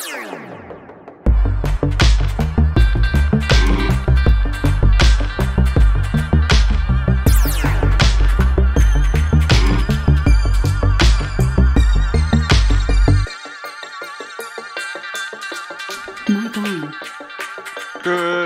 Good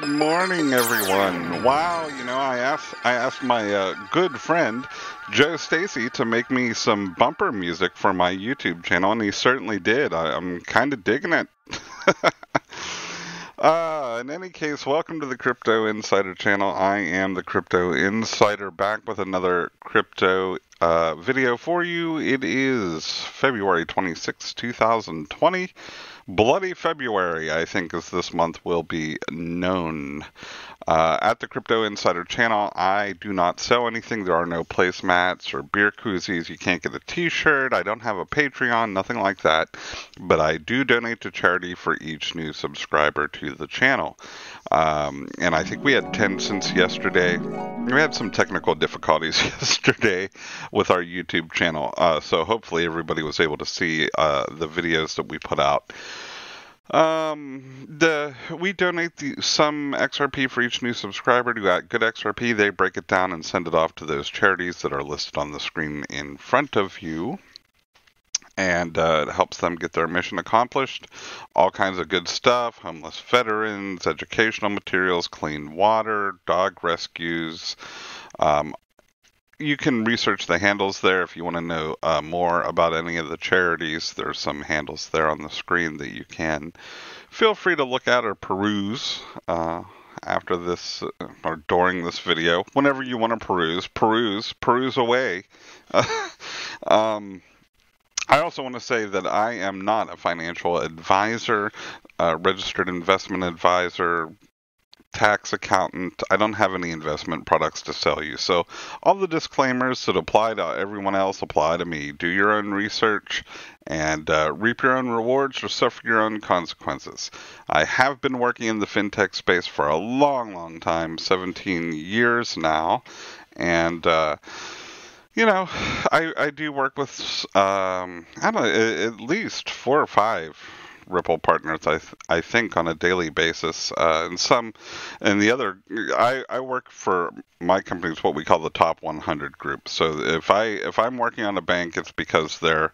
morning, everyone. Wow, you know, I asked my good friend Joe Stacy to make me some bumper music for my YouTube channel, and he certainly did. I'm kind of digging it. In any case, welcome to the Crypto Insider channel. I am the Crypto Insider, back with another crypto video for you. It is February 26, 2020. Bloody February, I think, as this month will be known. At the Crypto Insider channel, I do not sell anything. There are no placemats or beer koozies. You can't get a t-shirt. I don't have a Patreon, nothing like that. But I do donate to charity for each new subscriber to the channel. And I think we had 10 since yesterday. We had some technical difficulties yesterday with our YouTube channel. So hopefully everybody was able to see the videos that we put out. We donate some XRP for each new subscriber to Good XRP. They break it down and send it off to those charities that are listed on the screen in front of you. And it helps them get their mission accomplished. All kinds of good stuff: homeless veterans, educational materials, clean water, dog rescues. You can research the handles there if you want to know more about any of the charities. There's some handles there on the screen that you can feel free to look at or peruse after this or during this video. Whenever you want to peruse away. I also want to say that I am not a financial advisor, registered investment advisor, tax accountant. I don't have any investment products to sell you. So all the disclaimers that apply to everyone else apply to me. Do your own research and reap your own rewards or suffer your own consequences. I have been working in the fintech space for a long, long time, 17 years now. And you know, I do work with, I don't know, at least 4 or 5 Ripple partners, I think, on a daily basis. And the other, I work for my company, is what we call the top 100 group. So if I'm working on a bank, it's because they're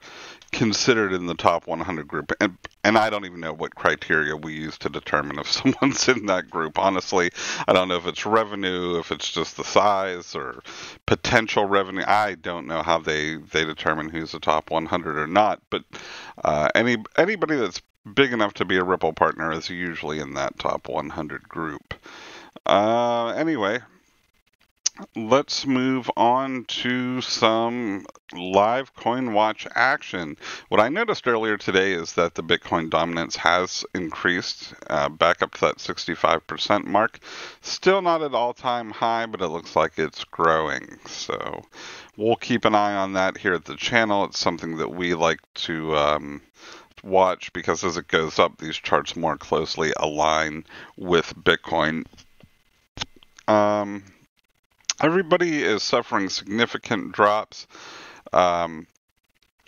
considered in the top 100 group. And I don't even know what criteria we use to determine if someone's in that group. Honestly, I don't know if it's revenue, if it's just the size, or potential revenue. I don't know how they determine who's the top 100 or not. But anybody that's big enough to be a Ripple partner is usually in that top 100 group. Anyway, let's move on to some live coin watch action. What I noticed earlier today is that the Bitcoin dominance has increased back up to that 65% mark. Still not at all-time high, but it looks like it's growing. So we'll keep an eye on that here at the channel. It's something that we like to watch, because as it goes up, these charts more closely align with Bitcoin. Everybody is suffering significant drops. One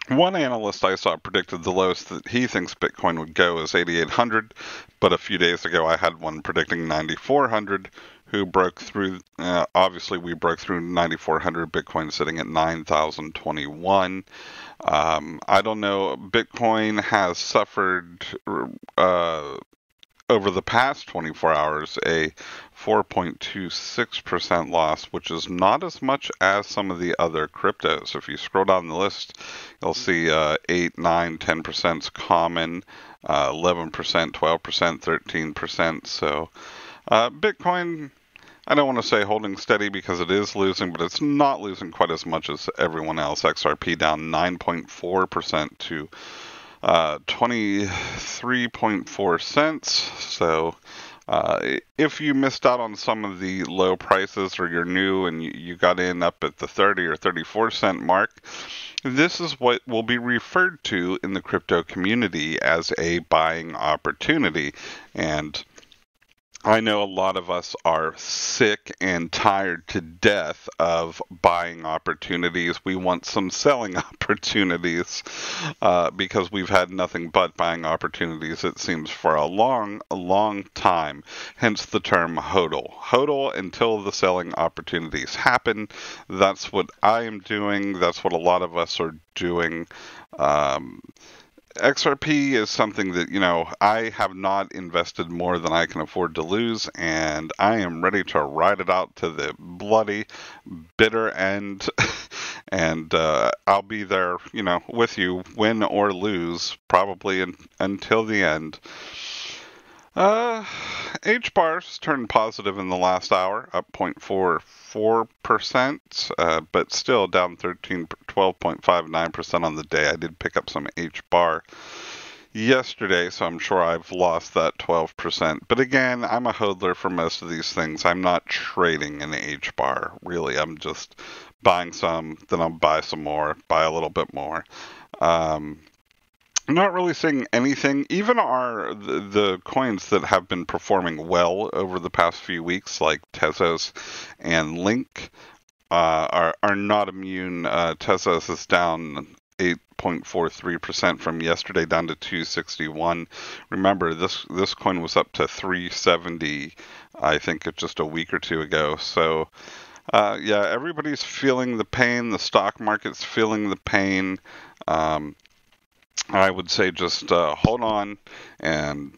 analyst I saw predicted the lowest that he thinks Bitcoin would go is 8,800, but a few days ago I had one predicting 9,400, who broke through. Obviously, we broke through 9,400. Bitcoin sitting at 9,021. I don't know. Bitcoin has suffered over the past 24 hours a 4.26% loss, which is not as much as some of the other cryptos. If you scroll down the list, you'll see 8, 9, 10% is common, 11%, 12%, 13%. So Bitcoin, I don't want to say holding steady because it is losing, but it's not losing quite as much as everyone else. XRP down 9.4% to 23.4 cents. So if you missed out on some of the low prices, or you're new and you got in up at the 30 or 34 cent mark, this is what will be referred to in the crypto community as a buying opportunity. And I know a lot of us are sick and tired to death of buying opportunities. We want some selling opportunities because we've had nothing but buying opportunities, it seems, for a long time. Hence the term HODL. HODL until the selling opportunities happen. That's what I am doing. That's what a lot of us are doing. XRP is something that, I have not invested more than I can afford to lose, and I am ready to ride it out to the bloody, bitter end. And I'll be there, with you, win or lose, probably until the end. H-bars turned positive in the last hour, up 0.44%, but still down 12.59% on the day. I did pick up some H-bar yesterday, so I'm sure I've lost that 12%. But again, I'm a hodler for most of these things. I'm not trading an H-bar, really. I'm just buying some, then I'll buy some more, buy a little bit more. I'm not really seeing anything. Even the coins that have been performing well over the past few weeks, like Tezos and Link, are not immune. Tezos is down 8.43% from yesterday, down to 261. Remember, this coin was up to 370, I think, just a week or two ago. So, yeah, everybody's feeling the pain. The stock market's feeling the pain. I would say just hold on and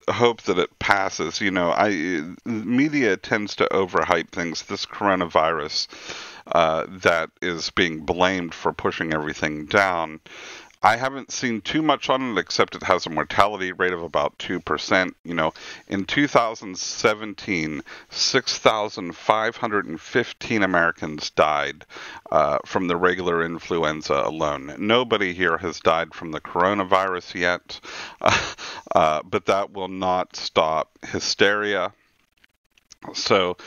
hope that it passes. Media tends to overhype things. This coronavirus that is being blamed for pushing everything down, I haven't seen too much on it, except it has a mortality rate of about 2%. In 2017, 6,515 Americans died from the regular influenza alone. Nobody here has died from the coronavirus yet, but that will not stop hysteria. So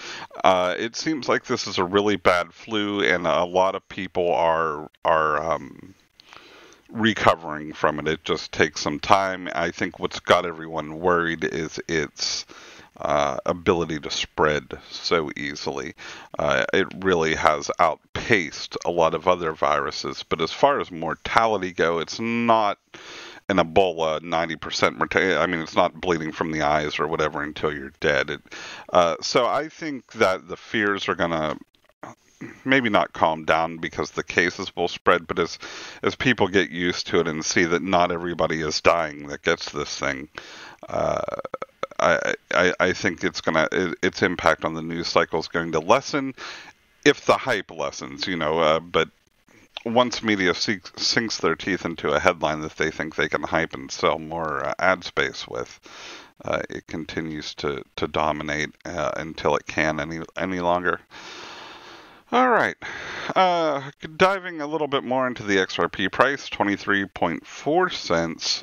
it seems like this is a really bad flu, and a lot of people are recovering from it. It just takes some time. I think what's got everyone worried is its ability to spread so easily. It really has outpaced a lot of other viruses. But as far as mortality go, it's not an Ebola 90% mortality. I mean, it's not bleeding from the eyes or whatever until you're dead. So I think that the fears are going to maybe not calm down because the cases will spread, but as people get used to it and see that not everybody is dying that gets this thing, I think its impact on the news cycle is going to lessen if the hype lessens, but once media sinks their teeth into a headline that they think they can hype and sell more ad space with, it continues to dominate until it can any longer. All right. Diving a little bit more into the XRP price, 23.4 cents.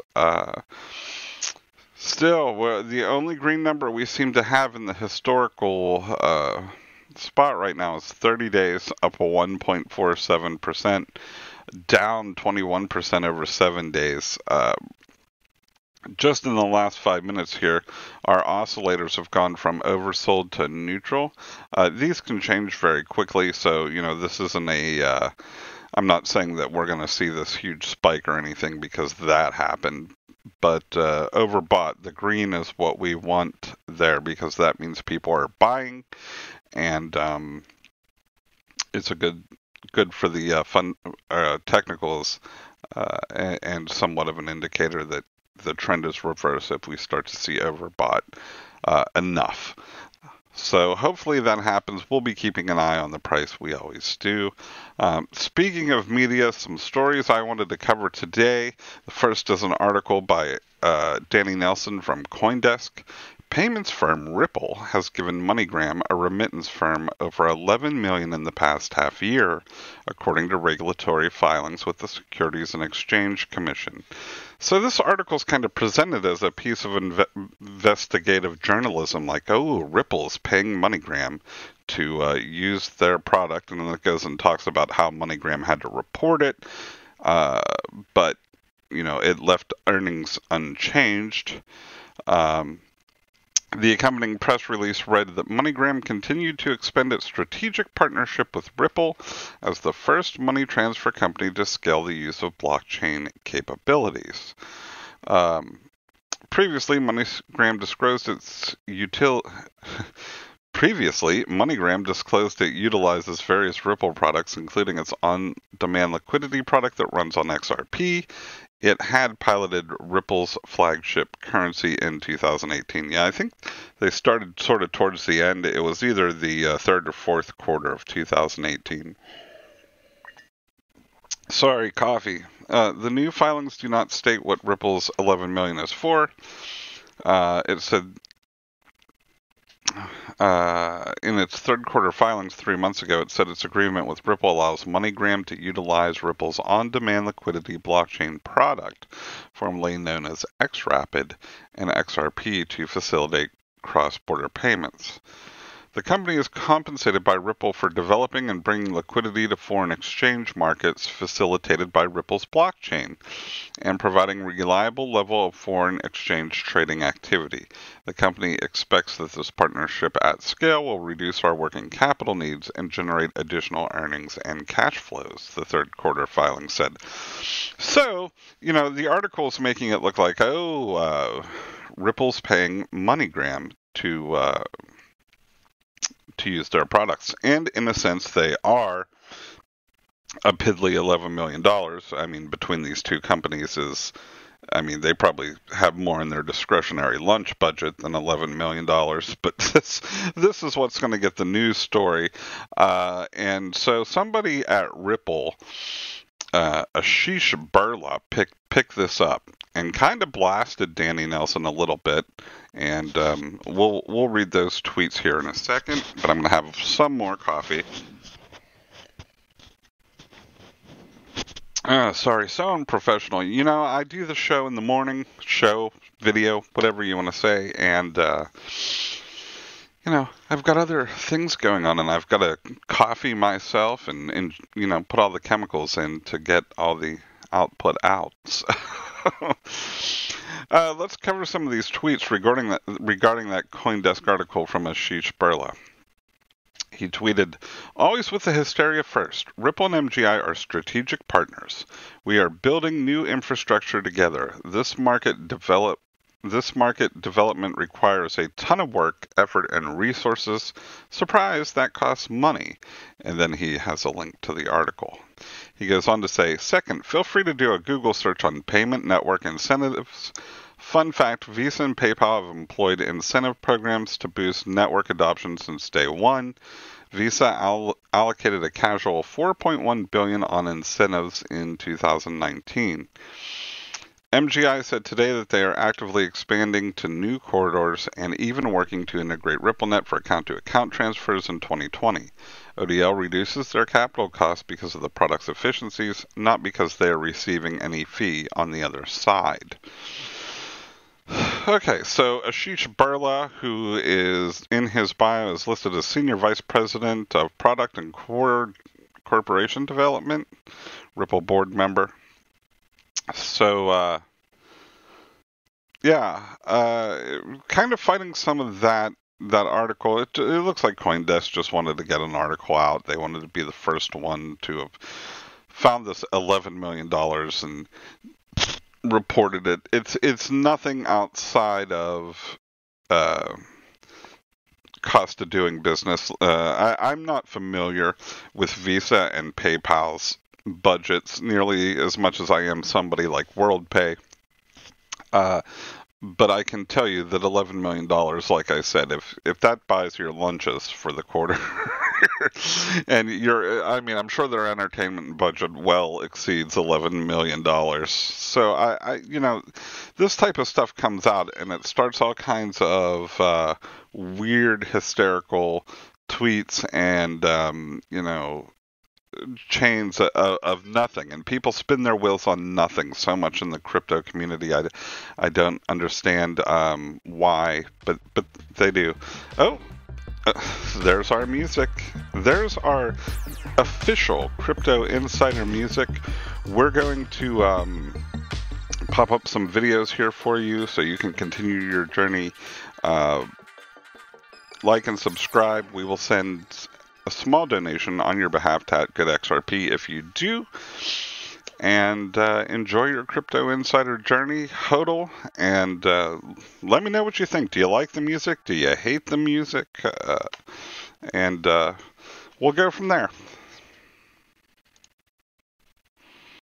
Still, the only green number we seem to have in the historical spot right now is 30 days, up 1.47%, down 21% over 7 days. Just in the last 5 minutes here, our oscillators have gone from oversold to neutral. These can change very quickly, so, this isn't I'm not saying that we're going to see this huge spike or anything because that happened, but overbought. The green is what we want there because that means people are buying, and it's a good for the technicals and somewhat of an indicator that the trend is reverse if we start to see overbought enough. So hopefully that happens. We'll be keeping an eye on the price. We always do. Speaking of media, some stories I wanted to cover today. The first is an article by Danny Nelson from Coindesk. Payments firm Ripple has given MoneyGram, a remittance firm, over $11 million in the past half year, according to regulatory filings with the Securities and Exchange Commission. So this article is kind of presented as a piece of investigative journalism, like, oh, Ripple is paying MoneyGram to use their product, and then it goes and talks about how MoneyGram had to report it, but, it left earnings unchanged. The accompanying press release read that MoneyGram continued to expand its strategic partnership with Ripple as the first money transfer company to scale the use of blockchain capabilities. Previously, MoneyGram disclosed it utilizes various Ripple products, including its on-demand liquidity product that runs on XRP. It had piloted Ripple's flagship currency in 2018. Yeah, I think they started sort of towards the end. It was either the third or fourth quarter of 2018. Sorry, coffee. The new filings do not state what Ripple's $11 million is for. It said in its third quarter filings 3 months ago, it said its agreement with Ripple allows MoneyGram to utilize Ripple's on-demand liquidity blockchain product, formerly known as XRapid and XRP, to facilitate cross-border payments. The company is compensated by Ripple for developing and bringing liquidity to foreign exchange markets facilitated by Ripple's blockchain and providing a reliable level of foreign exchange trading activity. The company expects that this partnership at scale will reduce our working capital needs and generate additional earnings and cash flows, the third quarter filing said. So, the article is making it look like, Ripple's paying MoneyGram to use their products. And in a sense, they are. A piddly $11 million. I mean, between these two companies they probably have more in their discretionary lunch budget than $11 million. But this is what's going to get the news story. And so somebody at Ripple, Ashish Birla, picked this up and kind of blasted Danny Nelson a little bit. And we'll read those tweets here in a second, but I'm going to have some more coffee. Sorry, so unprofessional. I do the show in the morning, video, whatever you want to say, and, I've got other things going on, and I've got to coffee myself and put all the chemicals in to get all the output out. Let's cover some of these tweets regarding that Coindesk article from Ashish Birla. He tweeted, "Always with the hysteria first. Ripple and MGI are strategic partners. We are building new infrastructure together. This market development requires a ton of work, effort, and resources. Surprise, that costs money." And then he has a link to the article. He goes on to say, "Second, feel free to do a Google search on payment network incentives. Fun fact, Visa and PayPal have employed incentive programs to boost network adoption since day one. Visa allocated a casual $4.1 billion on incentives in 2019. MGI said today that they are actively expanding to new corridors and even working to integrate RippleNet for account-to-account transfers in 2020. ODL reduces their capital costs because of the product's efficiencies, not because they are receiving any fee on the other side." Okay, so Ashish Birla, who is in his bio, is listed as Senior Vice President of Product and Corporation Development, Ripple board member. So, kind of fighting some of that article. It looks like Coindesk just wanted to get an article out. They wanted to be the first one to have found this $11 million and reported it. It's nothing outside of cost of doing business. I'm not familiar with Visa and PayPal's budgets nearly as much as I am somebody like WorldPay. But I can tell you that $11 million, like I said, if that buys your lunches for the quarter, and I'm sure their entertainment budget well exceeds $11 million. So I this type of stuff comes out and it starts all kinds of weird, hysterical tweets and, chains of nothing, and people spin their wheels on nothing so much in the crypto community. I don't understand why, but they do. There's our music. There's our official Crypto Insider music. We're going to pop up some videos here for you so you can continue your journey. Like and subscribe. We will send a small donation on your behalf to @GoodXRP if you do. And enjoy your crypto insider journey, HODL, and let me know what you think. Do you like the music? Do you hate the music? And we'll go from there.